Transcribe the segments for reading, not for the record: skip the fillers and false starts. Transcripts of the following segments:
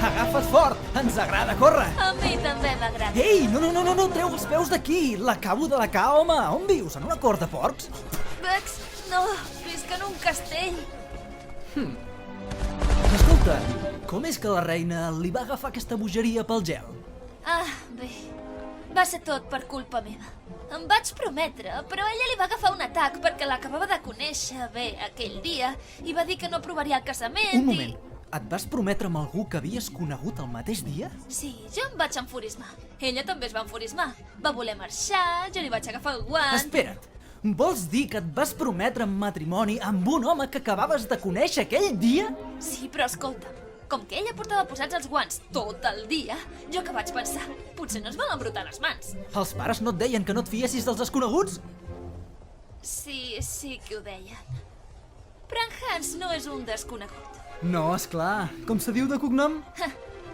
Agafa't fort, ens agrada córrer. A mi també m'agrada. Ei, no, treu els peus d'aquí. L'acabo de lacar, home. On vius? En una cort de porcs? Vex, no, visc en un castell. Escolta, com és que la reina li va agafar aquesta bogeria pel gel? Ah, bé, va ser tot per culpa meva. Em vaig prometre, però ella li va agafar un atac perquè l'acabava de conèixer bé aquell dia i va dir que no provaria el casament Un moment, et vas prometre amb algú que havies conegut el mateix dia? Sí, jo em vaig enfurismar. Ella també es va enfurismar. Va voler marxar, jo li vaig agafar el guant... Espera't, vols dir que et vas prometre en matrimoni amb un home que acabaves de conèixer aquell dia? Sí, però escolta, com que ella portava posats els guants tot el dia, jo que vaig pensar, potser no es van embrutar les mans. Els pares no et deien que no et fiessis dels desconeguts? Sí que ho deien. Però en Hans no és un desconegut. No, esclar. Com se diu de cognom?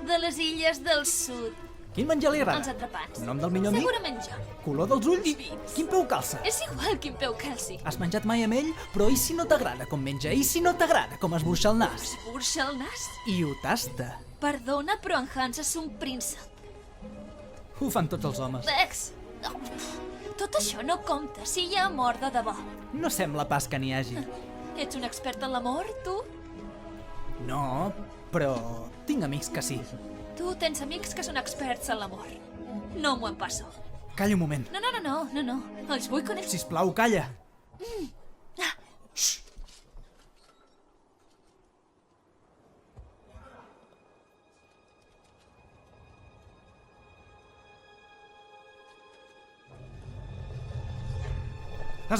De les illes del sud, Quin menjar li agrada? els atrapants. Nom del millor amic? Segurament jo. Color dels ulls? Vins. Quin peu calça? És igual quin peu calci. Has menjat mai amb ell? Però i si no t'agrada com menja? I si no t'agrada com esburxa el nas? Esburxa el nas? I ho tasta. Perdona, però en Hans és un príncep. Ho fan tots els homes. Vex, tot això no compta si hi ha amor de debò. No sembla pas que n'hi hagi. Ets un expert en l'amor, tu? No, però tinc amics que sí. Tu tens amics que són experts en l'amor. No m'ho empasso. Calla un moment. No. Els vull conèixer. Sisplau, calla.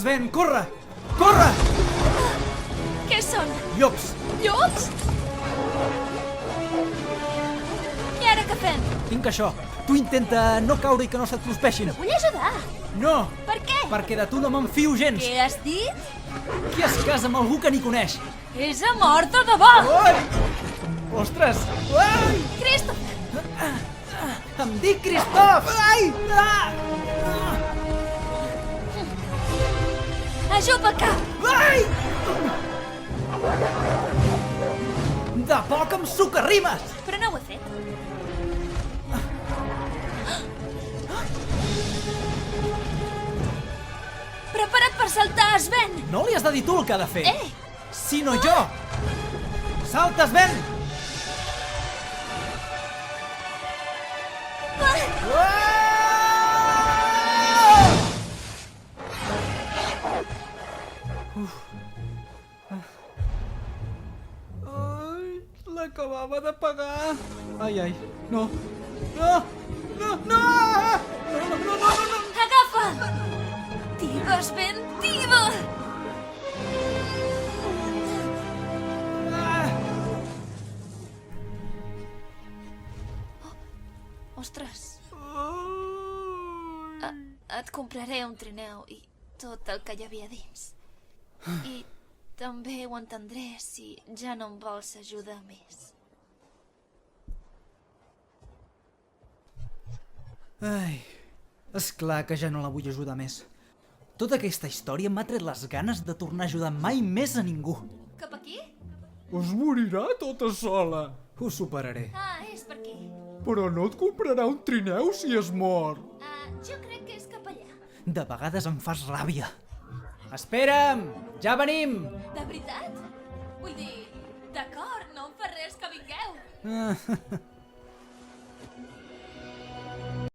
Sven, corre! Corre! Què són? Llops! Llops? I ara què fem? Tinc això. Tu intenta no caure i que no se't cruspeixin. Vull ajudar. No! Per què? Perquè de tu no me'n fio gens. Què has dit? Qui es casa amb algú que ni coneix? És amor de debò! Ai! Ostres! Ai! Christopher! Em dic Christoph! Ai! Ajuda el cap! Ai! De poc em socarrimes! Però no ho he fet. Prepara't per saltar, Sven! No li has de dir tu el que ha de fer. Sinó jo! Salta, Sven! Ai, l'acabava de pagar. Ai, no. No! Agafa! Tiba, Sven, tiba! Ostres. Et compraré un trineu i tot el que hi havia dins. I també ho entendré si ja no em vols ajudar més. Ai, esclar que ja no la vull ajudar més. Tota aquesta història m'ha tret les ganes de tornar a ajudar mai més a ningú. Cap aquí? Es morirà tota sola. Ho superaré. És per aquí. Però no et comprarà un trineu si es mor. Jo crec que és cap allà. De vegades em fas ràbia. Espera'm! Ja venim! De veritat? Vull dir, d'acord, no em fa res que vingueu.